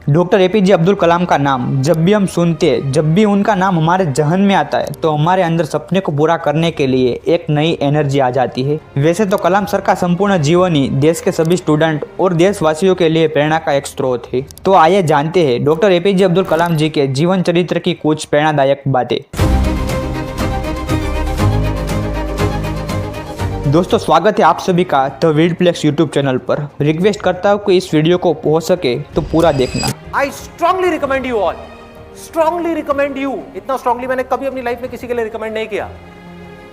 Doctor APJ Abdul Kalam का नाम जब भी हम सुनते हैं, जब भी उनका नाम हमारे जहन में आता है तो हमारे अंदर सपने को पूरा करने के लिए एक नई एनर्जी आ जाती है। वैसे तो कलाम सर का संपूर्ण जीवन ही देश के सभी स्टूडेंट और देशवासियों के लिए प्रेरणा का एक स्रोत है। तो आइए जानते हैं डॉक्टर एपीजे अब्दुल कलाम जी के जीवन चरित्र की कुछ प्रेरणादायक बातें। दोस्तों स्वागत है आप सभी का द वीडप्लेक्स यूट्यूब चैनल पर। रिक्वेस्ट करता हूँ कि इस वीडियो को हो सके तो पूरा देखना। I strongly recommend you all, strongly recommend you, इतना स्ट्रांगली मैंने कभी अपनी लाइफ में किसी के लिए रिकमेंड नहीं किया।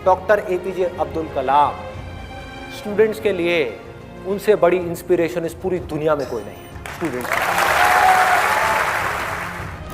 Doctor APJ Abdul Kalam students के लिए उनसे बड़ी इंस्पिरेशन इस पूरी दुनिया में कोई नहीं है। Students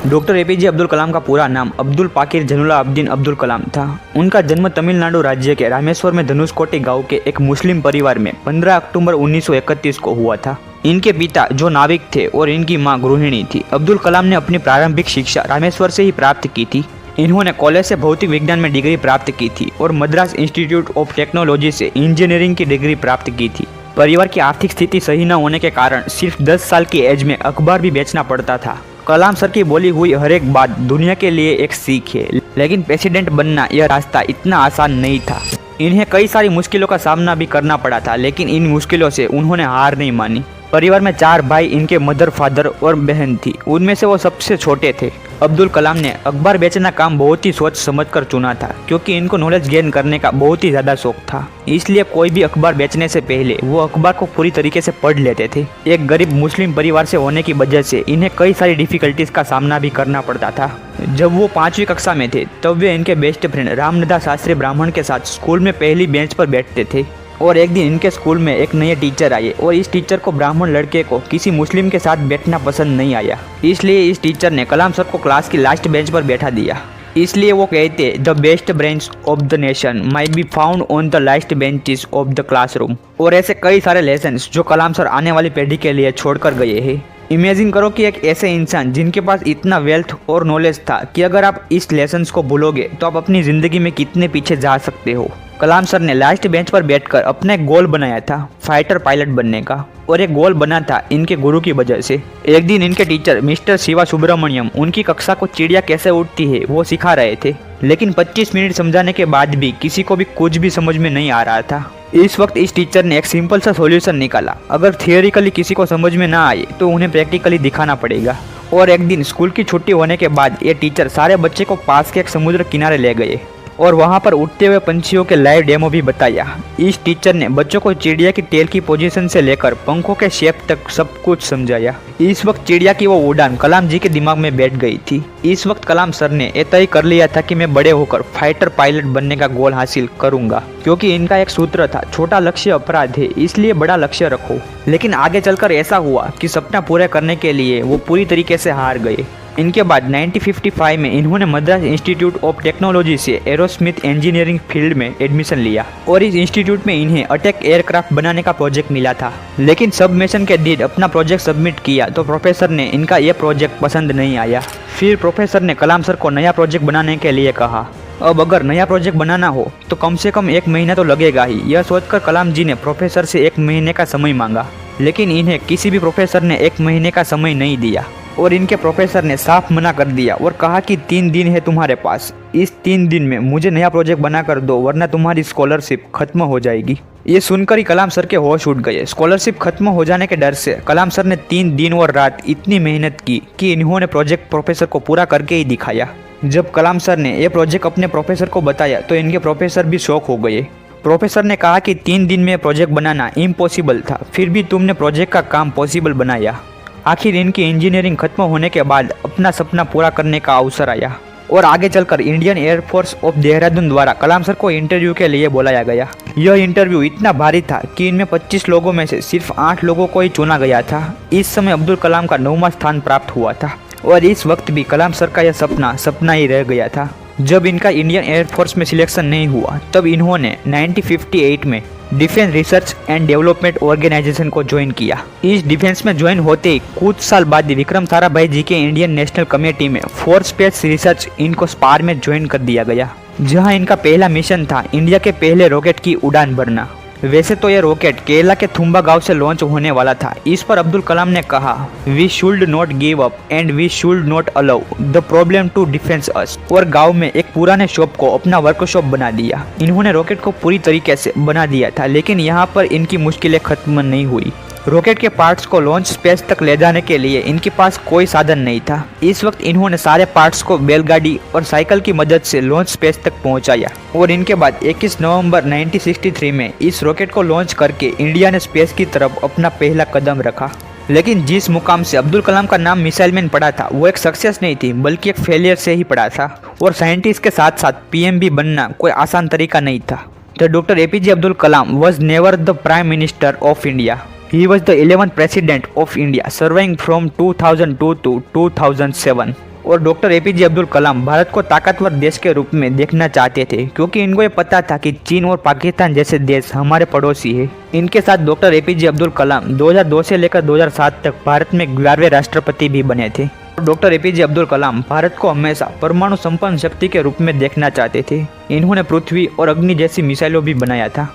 doctor APJ Abdul Kalam का पूरा नाम अब्दुल पाकिर जैनुलाब्दीन अब्दुल कलाम था। उनका जन्म तमिलनाडु राज्य के रामेश्वर में धनुषकोटी गांव के एक मुस्लिम परिवार में 15 अक्टूबर 1931 को हुआ था। इनके पिता जो नाविक थे और इनकी मां गृहिणी थी। अब्दुल कलाम ने अपनी प्रारंभिक शिक्षा रामेश्वर से ही प्राप्त की थी। इन्होंने कॉलेज से भौतिक विज्ञान में डिग्री प्राप्त की थी और मद्रास इंस्टीट्यूट ऑफ टेक्नोलॉजी से इंजीनियरिंग की डिग्री प्राप्त की थी। परिवार की आर्थिक स्थिति सही न होने के कारण सिर्फ 10 साल की एज में अखबार भी बेचना पड़ता था। कलाम सर की बोली हुई हर एक बात दुनिया के लिए एक सीख है, लेकिन प्रेसिडेंट बनना यह रास्ता इतना आसान नहीं था। इन्हें कई सारी मुश्किलों का सामना भी करना पड़ा था, लेकिन इन मुश्किलों से उन्होंने हार नहीं मानी। परिवार में 4 भाई, इनके मदर, फादर और बहन थी। उनमें से वो सबसे छोटे थे। अब्दुल कलाम ने अखबार बेचना काम बहुत ही सोच समझकर चुना था, क्योंकि इनको नॉलेज गेन करने का बहुत ही ज़्यादा शौक था। इसलिए कोई भी अखबार बेचने से पहले वो अखबार को पूरी तरीके से पढ़ लेते थे। एक गरीब मुस्लिम परिवार से होने की वजह से इन्हें कई सारी डिफिकल्टीज का सामना भी करना पड़ता था। जब वो 5वीं कक्षा में थे तब वे इनके बेस्ट फ्रेंड रामनदा शास्त्री ब्राह्मण के साथ स्कूल में पहली बेंच पर बैठते थे। और एक दिन इनके स्कूल में एक नए टीचर आए और इस टीचर को ब्राह्मण लड़के को किसी मुस्लिम के साथ बैठना पसंद नहीं आया। इसलिए इस टीचर ने कलाम सर को क्लास की लास्ट बेंच पर बैठा दिया। इसलिए वो कहते the best brains of the nation might be found on the last benches of the classroom. और ऐसे कई सारे लेसन्स जो कलाम सर आने वाली पीढ़ी के लिए छोड़कर गए हैं। इमेजिन करो कि एक ऐसे इंसान जिनके पास इतना वेल्थ और नॉलेज था कि अगर आप इस लेसन्स को भूलोगे तो आप अपनी ज़िंदगी में कितने पीछे जा सकते हो। कलाम सर ने लास्ट बेंच पर बैठकर अपना एक गोल बनाया था, फाइटर पायलट बनने का। और एक गोल बना था इनके गुरु की वजह से। एक दिन इनके टीचर मिस्टर शिवा सुब्रमण्यम उनकी कक्षा को चिड़िया कैसे उड़ती है वो सिखा रहे थे, लेकिन 25 मिनट समझाने के बाद भी किसी को भी कुछ भी समझ में नहीं आ रहा था। इस वक्त इस टीचर ने एक सिंपल सा सॉल्यूशन निकाला। अगर थियोरिकली किसी को समझ में ना आए तो उन्हें प्रैक्टिकली दिखाना पड़ेगा। और एक दिन स्कूल की छुट्टी होने के बाद ये टीचर सारे बच्चे को पास के एक समुद्र किनारे ले गए और वहां पर उड़ते हुए पंछियों के लाइव डेमो भी बताया। इस टीचर ने बच्चों को चिड़िया की टेल की पोजीशन से लेकर पंखों के शेप तक सब कुछ समझाया। इस वक्त चिड़िया की वो उड़ान कलाम जी के दिमाग में बैठ गई थी। इस वक्त कलाम सर ने ये तय कर लिया था कि मैं बड़े होकर फाइटर पायलट बनने का गोल हासिल करूंगा, क्योंकि इनका एक सूत्र था, छोटा लक्ष्य अपराध है, इसलिए बड़ा लक्ष्य रखो। लेकिन आगे चलकर ऐसा हुआ कि सपना पूरा करने के लिए वो पूरी तरीके से हार गए। इनके बाद 1955 में इन्होंने मद्रास इंस्टीट्यूट ऑफ टेक्नोलॉजी से एरोस्मिथ इंजीनियरिंग फील्ड में एडमिशन लिया और इस इंस्टीट्यूट में इन्हें अटैक एयरक्राफ्ट बनाने का प्रोजेक्ट मिला था। लेकिन सबमिशन के दिन अपना प्रोजेक्ट सबमिट किया तो प्रोफेसर ने इनका यह प्रोजेक्ट पसंद नहीं आया। फिर प्रोफेसर ने कलाम सर को नया प्रोजेक्ट बनाने के लिए कहा। अब अगर नया प्रोजेक्ट बनाना हो तो कम से कम 1 महीना तो लगेगा ही। यह सोचकर कलाम जी ने प्रोफेसर से 1 महीने का समय मांगा, लेकिन इन्हें किसी भी प्रोफेसर ने 1 महीने का समय नहीं दिया और इनके प्रोफेसर ने साफ मना कर दिया और कहा कि 3 दिन है तुम्हारे पास। इस 3 दिन में मुझे नया प्रोजेक्ट बना कर दो, वरना तुम्हारी स्कॉलरशिप खत्म हो जाएगी। ये सुनकर ही कलाम सर के होश उड़ गए। स्कॉलरशिप खत्म हो जाने के डर से कलाम सर ने 3 दिन और रात इतनी मेहनत की कि इन्होंने प्रोजेक्ट प्रोफेसर को पूरा करके ही दिखाया। जब कलाम सर ने यह प्रोजेक्ट अपने प्रोफेसर को बताया तो इनके प्रोफेसर भी शॉक हो गए। प्रोफेसर ने कहा कि 3 दिन में प्रोजेक्ट बनाना इम्पॉसिबल था, फिर भी तुमने प्रोजेक्ट का काम पॉसिबल बनाया। आखिर इनकी इंजीनियरिंग खत्म होने के बाद अपना सपना पूरा करने का अवसर आया और आगे चलकर इंडियन एयरफोर्स ऑफ देहरादून द्वारा कलाम सर को इंटरव्यू के लिए बुलाया गया। यह इंटरव्यू इतना भारी था कि इनमें 25 लोगों में से सिर्फ 8 लोगों को ही चुना गया था। इस समय अब्दुल कलाम का 9वां स्थान प्राप्त हुआ था और इस वक्त भी कलाम सर का यह सपना ही रह गया था। जब इनका इंडियन एयरफोर्स में सिलेक्शन नहीं हुआ तब इन्होंने 1958 में defence research and development organisation को ज्वाइन किया। इस डिफेंस में ज्वाइन होते ही कुछ साल बाद विक्रम साराभाई जी के इंडियन नेशनल कमेटी में फॉर स्पेस रिसर्च इनको स्पार में ज्वाइन कर दिया गया, जहां इनका पहला मिशन था इंडिया के पहले रॉकेट की उड़ान भरना। वैसे तो यह रॉकेट केरला के थुम्बा गांव से लॉन्च होने वाला था। इस पर अब्दुल कलाम ने कहा, we should not give up and we should not allow the problem to defence us. और गांव में एक पुराने शॉप को अपना वर्कशॉप बना दिया। इन्होंने रॉकेट को पूरी तरीके से बना दिया था, लेकिन यहाँ पर इनकी मुश्किलें खत्म नहीं हुई। रॉकेट के पार्ट्स को लॉन्च स्पेस तक ले जाने के लिए इनके पास कोई साधन नहीं था। इस वक्त इन्होंने सारे पार्ट्स को बैलगाड़ी और साइकिल की मदद से लॉन्च स्पेस तक पहुंचाया और इनके बाद 21 नवंबर 1963 में इस रॉकेट को लॉन्च करके इंडिया ने स्पेस की तरफ अपना पहला कदम रखा। लेकिन जिस मुकाम से अब्दुल कलाम का नाम मिसाइल मैन पड़ा था वो एक सक्सेस नहीं थी, बल्कि एक फेलियर से ही पड़ा था। और साइंटिस्ट के साथ साथ पीएम भी बनना कोई आसान तरीका नहीं था। तो doctor APJ Abdul Kalam was never the prime minister of India. He was the 11th president of India, serving from 2002 to 2007। और डॉक्टर एपीजे अब्दुल कलाम भारत को ताकतवर देश के रूप में देखना चाहते थे, क्योंकि इनको ये पता था कि चीन और पाकिस्तान जैसे देश हमारे पड़ोसी है। इनके साथ डॉक्टर एपीजे अब्दुल कलाम 2002 से लेकर 2007 तक भारत में 11वें राष्ट्रपति भी बने थे। डॉक्टर एपीजे अब्दुल कलाम भारत को हमेशा परमाणु संपन्न शक्ति के रूप में देखना चाहते थे। इन्होंने पृथ्वी और अग्नि जैसी मिसाइलों भी बनाया था।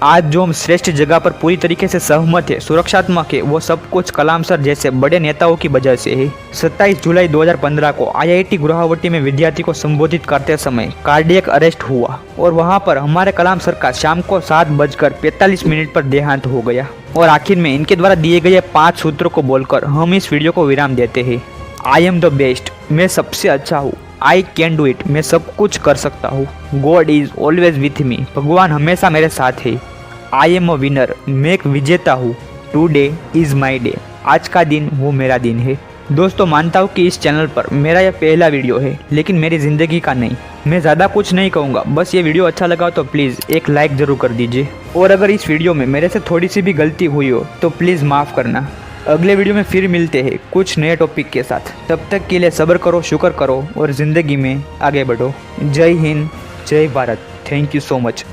आज जो हम श्रेष्ठ जगह पर पूरी तरीके से सहमत है, सुरक्षात्मक है, वो सब कुछ कलाम सर जैसे बड़े नेताओं की वजह से है। 27 जुलाई 2015 को आईआईटी गुवाहाटी में विद्यार्थी को संबोधित करते समय कार्डियक अरेस्ट हुआ और वहां पर हमारे कलाम सर का शाम को 7:45 पर देहांत हो गया। और आखिर में इनके द्वारा दिए गए 5 सूत्रों को बोलकर हम इस वीडियो को विराम देते हैं। आई एम द बेस्ट, मैं सबसे अच्छा हूँ। आई कैन डू इट, मैं सब कुछ कर सकता हूँ। God is always with me, भगवान हमेशा मेरे साथ है। आई एम अ विनर, मैं एक विजेता हूँ। टुडे इज माई डे, आज का दिन वो मेरा दिन है। दोस्तों, मानता हूँ कि इस चैनल पर मेरा यह पहला वीडियो है, लेकिन मेरी ज़िंदगी का नहीं। मैं ज़्यादा कुछ नहीं कहूँगा, बस ये वीडियो अच्छा लगा तो प्लीज़ एक लाइक ज़रूर कर दीजिए। और अगर इस वीडियो में मेरे से थोड़ी सी भी गलती हुई हो तो प्लीज़ माफ़ करना। अगले वीडियो में फिर मिलते हैं कुछ नए टॉपिक के साथ। तब तक के लिए सब्र करो, शुक्र करो और ज़िंदगी में आगे बढ़ो। जय हिंद, जय Bharat. Thank you so much.